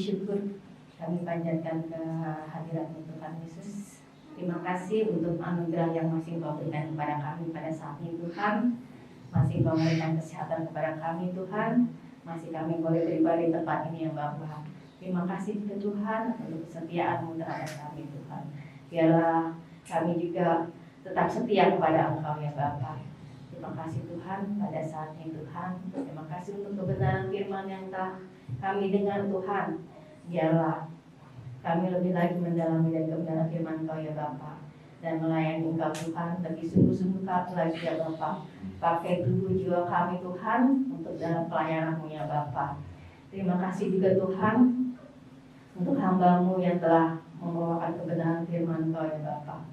syukur kami panjatkan ke hadirat Tuhan Yesus. Terima kasih untuk anugerah yang masih Engkau berikan kepada kami pada saat ini Tuhan. Masih Engkau berikan kesehatan kepada kami Tuhan. Masih kami boleh beribadah di tempat ini ya Bapa. Terima kasih Tuhan untuk kesetiaan-Mu terhadap kami Tuhan. Biarlah kami juga tetap setia kepada Engkau ya Bapa. Terima kasih Tuhan pada saat ini Tuhan. Terima kasih untuk kebenaran firman yang telah kami dengar Tuhan. Biarlah kami lebih lagi mendalami dan kebenaran firman Engkau ya Bapa. Dan melayani Engkau Tuhan lebih sungguh-sungguh lagi ya Bapa. Pakai tubuh jiwa kami Tuhan untuk dalam pelayanan-Mu ya Bapa. Terima kasih juga Tuhan untuk hamba-Mu yang telah membawakan kebenaran firman Engkau ya Bapa.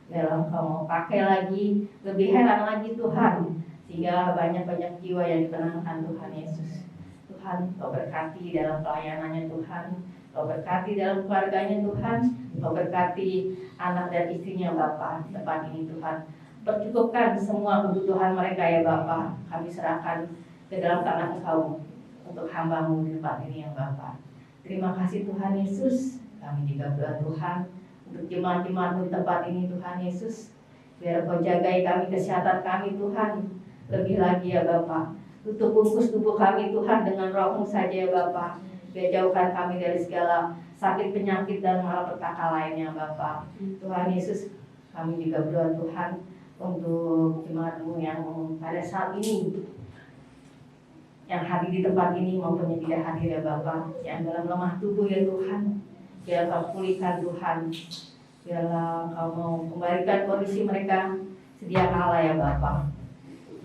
Biarlah Engkau mau pakai lagi, lebih heran lagi Tuhan, sehingga banyak-banyak jiwa yang ditenangkan Tuhan Yesus. Tuhan, Kau berkati dalam pelayanannya Tuhan, Kau berkati dalam keluarganya Tuhan, Kau berkati anak dan istrinya Bapa di tempat ini Tuhan. Percukupkan semua kebutuhan mereka ya Bapa. Kami serahkan ke dalam tangan Engkau untuk hamba-Mu di tempat ini ya Bapa. Terima kasih Tuhan Yesus. Kami juga berdoa Tuhan untuk jemaat-jemaat-Mu di tempat ini Tuhan Yesus. Biar Kau jagai kami, kesehatan kami Tuhan. Lebih lagi ya Bapa. Tutup bungkus tubuh kami Tuhan dengan Roh-Mu saja ya Bapa. Biar jauhkan kami dari segala sakit, penyakit, dan malapetaka lainnya Bapa. Tuhan Yesus, kami juga berdoa Tuhan untuk jemaat-Mu yang pada saat ini yang hadir di tempat ini maupun yang tidak hadir ya Bapa, yang dalam lemah tubuh ya Tuhan. Biar Kau pulihkan Tuhan. Biarlah Kau mau kembalikan kondisi mereka sedia kala ya Bapa.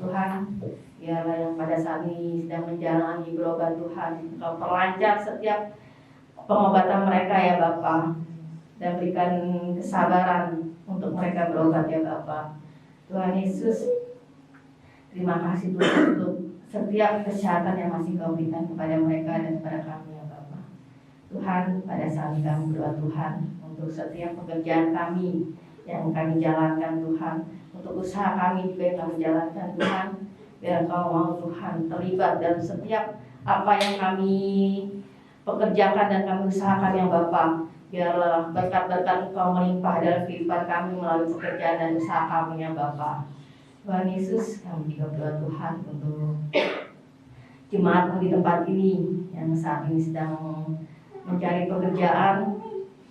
Tuhan, biarlah yang pada saat ini sedang menjalani berobat Tuhan, Kau perlancar setiap pengobatan mereka ya Bapa, dan berikan kesabaran untuk mereka berobat ya Bapa. Tuhan Yesus, terima kasih Tuhan untuk setiap kesehatan yang masih Kau berikan kepada mereka dan kepada kami ya Bapa. Tuhan, pada saat ini kami berdoa Tuhan untuk setiap pekerjaan kami yang kami jalankan Tuhan, untuk usaha kami juga yang kami jalankan Tuhan. Biar Kau mau Tuhan terlibat dalam setiap apa yang kami pekerjakan dan kami usahakan ya Bapa. Biarlah berkat-berkat Engkau melimpah dalam kehidupan kami melalui pekerjaan dan usaha kami ya Bapa. Tuhan Yesus, kami juga berdoa Tuhan untuk jemaat-Mu di tempat ini yang saat ini sedang mencari pekerjaan.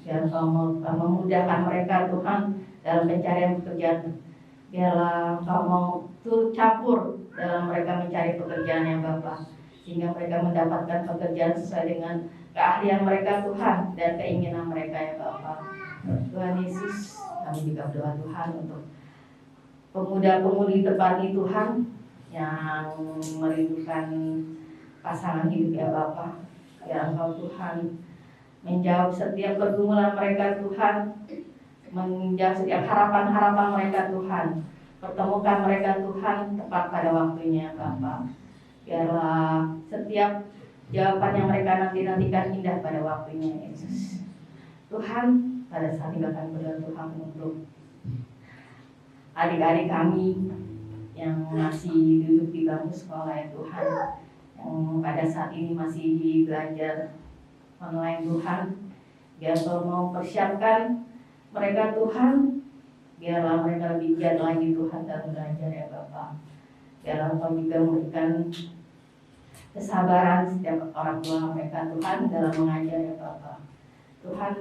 Biar Kau memudahkan mereka Tuhan dalam pencarian pekerjaan. Biarlah Kau mau turut campur dalam mereka mencari pekerjaan yang Bapa, sehingga mereka mendapatkan pekerjaan sesuai dengan keahlian mereka Tuhan dan keinginan mereka ya Bapa. Tuhan Yesus, kami juga berdoa Tuhan untuk pemuda-pemudi tempat ini Tuhan yang merindukan pasangan hidup ya Bapa. Ya Engkau Tuhan menjawab setiap pergumulan mereka Tuhan, menjawab setiap harapan-harapan mereka Tuhan. Pertemukan mereka Tuhan tepat pada waktunya Bapa. Biarlah setiap jawaban yang mereka nantikan indah pada waktunya Yesus. Tuhan, pada saat ini akan berdoa Tuhan untuk adik-adik kami yang masih duduk di bangku sekolah ya Tuhan, yang pada saat ini masih belajar online Tuhan. Biar Kau mau persiapkan mereka Tuhan, biarlah mereka lebih giat lagi Tuhan dalam belajar ya Bapa. Biarlah Kau juga memberikan kesabaran setiap orang tua mereka Tuhan dalam mengajar ya Bapa. Tuhan,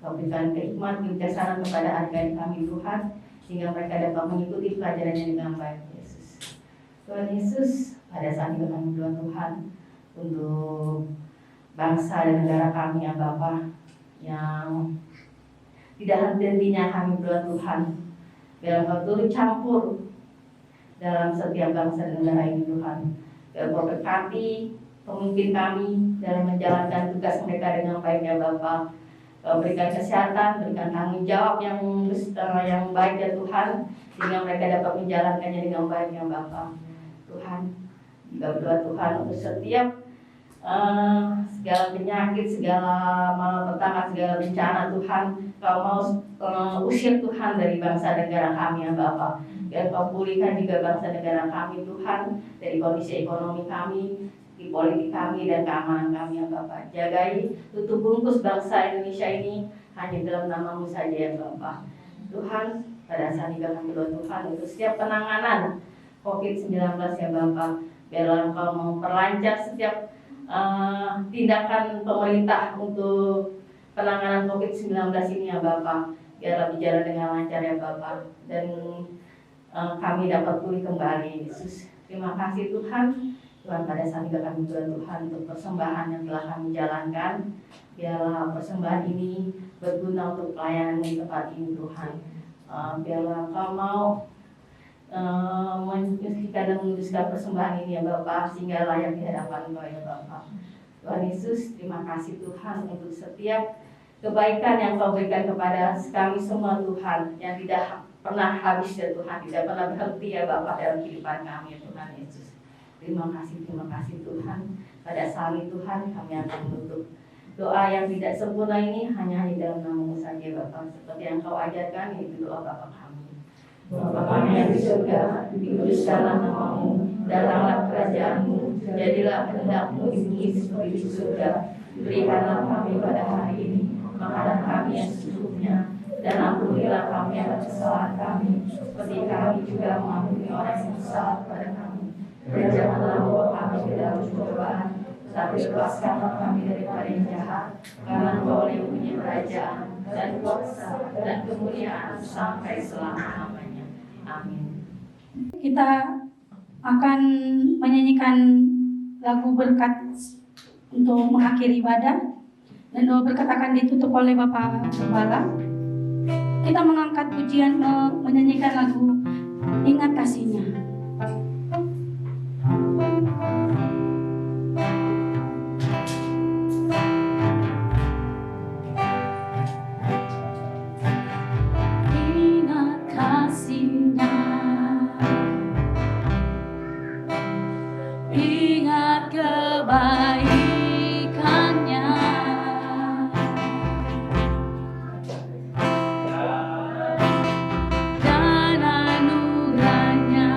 Kau berikan keikmat, kebijaksanaan kepada adik-adik kami Tuhan, sehingga mereka dapat mengikuti pelajarannya dengan baik Yesus. Tuhan Yesus, pada saat ini kami berdoa Tuhan untuk bangsa dan negara kami ya Bapa, yang tidak henti-hentinya kami berdoa Tuhan. Biar Kau turut campur dalam setiap bangsa dan negara ini Tuhan. Biar Kau berkati pemimpin kami dalam menjalankan tugas mereka dengan baik ya Bapa. Kau berikan kesehatan, berikan tanggung jawab yang baik ya Tuhan, sehingga mereka dapat menjalankannya dengan baik ya Bapa. Tuhan, juga berdoa Tuhan untuk setiap segala penyakit, segala malapetaka, segala bencana Tuhan, Kau mau usir Tuhan dari bangsa negara kami ya Bapa. Biar Kau pulihkan juga bangsa negara kami Tuhan dari kondisi ekonomi kami. di politik kami dan keamanan kami ya Bapak. Jagai tutup bungkus bangsa Indonesia ini hanya dalam nama-Mu saja ya Bapak. Tuhan, pada saat ini kami berdoa Tuhan untuk setiap penanganan COVID-19 ya Bapak. Biarlah Engkau memperlancar setiap tindakan pemerintah untuk penanganan COVID-19 ini ya Bapak. Biarlah bicara dengan lancar ya Bapak. Dan kami dapat pulih kembali Yesus. Terima kasih Tuhan. Tuhan, pada saat ini kami berdoa Tuhan untuk persembahan yang telah kami jalankan. Biarlah persembahan ini berguna untuk pelayanan di tempat ini Tuhan. Biarlah Engkau mau menyucikan dan menguduskan persembahan ini ya Bapak, sehingga layak di hadapan Engkau ya Bapak. Tuhan Yesus, terima kasih Tuhan untuk setiap kebaikan yang Kau berikan kepada kami semua Tuhan, yang tidak pernah habis ya Tuhan, tidak pernah berhenti ya Bapak dalam kehidupan kami ya Tuhan Yesus. Terima kasih Tuhan. Pada saat ini Tuhan, kami akan menutup doa yang tidak sempurna ini hanya di dalam nama-Mu saja Bapak, seperti yang Kau ajarkan, yaitu doa Bapa kami. Bapa kami yang di surga, dikuduskanlah nama-Mu, datanglah kerajaan-Mu, jadilah kehendak-Mu di bumi seperti di surga. Berikanlah kami pada hari ini makanan kami yang secukupnya, dan ampunilah kami atas kesalahan kami, seperti kami juga mengampuni orang yang bersalah kepada kami. Dan janganlah membawa kami ke dalam pencobaan, tetapi lepaskanlah kami daripada yang jahat, karena Engkau yang punya kerajaan dan kuasa dan kemuliaan sampai selama-lamanya. Amin. Kita akan menyanyikan lagu berkat untuk mengakhiri ibadah, dan doa berkat akan ditutup oleh Bapak Gembala. Kita mengangkat pujian, menyanyikan lagu Ingat Kasih-Nya. Ingat kebaikannya, dan anugerahnya.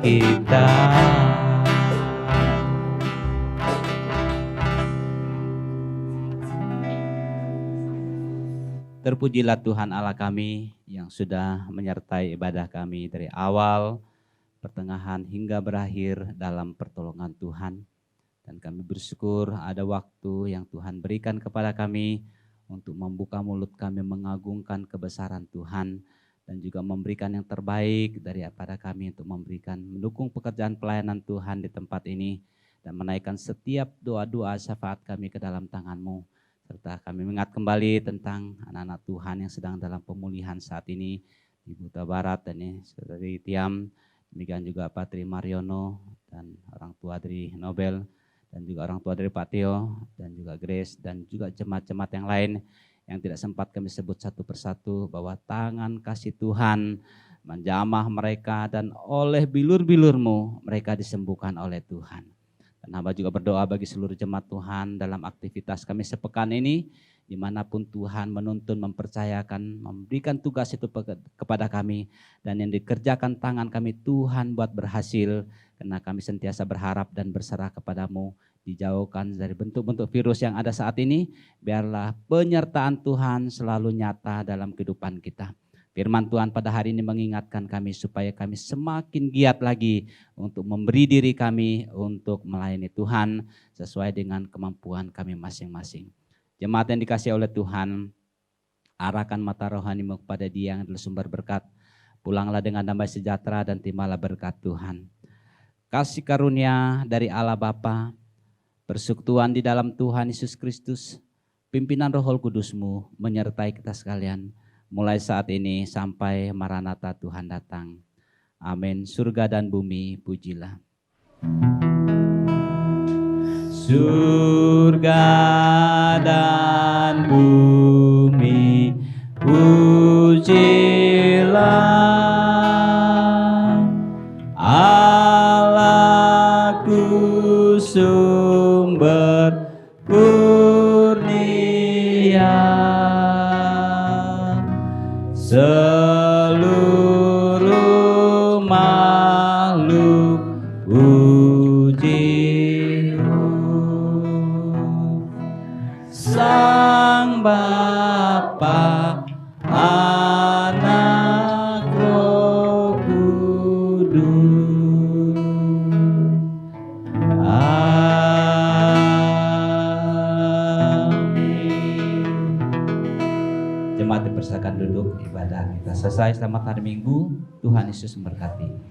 kita. Terpujilah Tuhan Allah kami yang sudah menyertai ibadah kami dari awal, pertengahan hingga berakhir dalam pertolongan Tuhan. Dan kami bersyukur ada waktu yang Tuhan berikan kepada kami untuk membuka mulut kami mengagungkan kebesaran Tuhan dan juga memberikan yang terbaik daripada kami untuk mendukung pekerjaan pelayanan Tuhan di tempat ini dan menaikkan setiap doa-doa syafaat kami ke dalam tangan-Mu. Serta kami mengingat kembali tentang anak-anak Tuhan yang sedang dalam pemulihan saat ini di Buta Barat dan Saudari Tiam, demikian juga Pak Tri Mariono dan orang tua dari Nobel dan juga orang tua dari Pak Tio dan juga Grace dan juga jemaat-jemaat yang lain yang tidak sempat kami sebut satu persatu, bahwa tangan kasih Tuhan menjamah mereka dan oleh bilur-bilur-Mu mereka disembuhkan oleh Tuhan. Dan hamba juga berdoa bagi seluruh jemaat Tuhan dalam aktivitas kami sepekan ini, dimanapun Tuhan menuntun, mempercayakan, memberikan tugas itu kepada kami, dan yang dikerjakan tangan kami Tuhan buat berhasil, karena kami sentiasa berharap dan berserah kepada-Mu, dijauhkan dari bentuk-bentuk virus yang ada saat ini, biarlah penyertaan Tuhan selalu nyata dalam kehidupan kita. Firman Tuhan pada hari ini mengingatkan kami supaya kami semakin giat lagi untuk memberi diri kami untuk melayani Tuhan sesuai dengan kemampuan kami masing-masing. Jemaat yang dikasihi oleh Tuhan, arahkan mata rohanimu kepada Dia yang adalah sumber berkat. Pulanglah dengan damai sejahtera dan terimalah berkat Tuhan. Kasih karunia dari Allah Bapa, persekutuan di dalam Tuhan Yesus Kristus, pimpinan Roh Kudus-Mu menyertai kita sekalian, mulai saat ini sampai Maranatha Tuhan datang. Amin. Surga dan bumi pujilah. Surga dan bumi pujilah, Allahku sumber kurnia. Seluruh makhluk puji-Mu, Sang Bapa, Anak, Roh Kudus. Amin. Jemaat dipersilakan duduk, ibadah kita selesai. Selamat hari Minggu, Tuhan Yesus memberkati.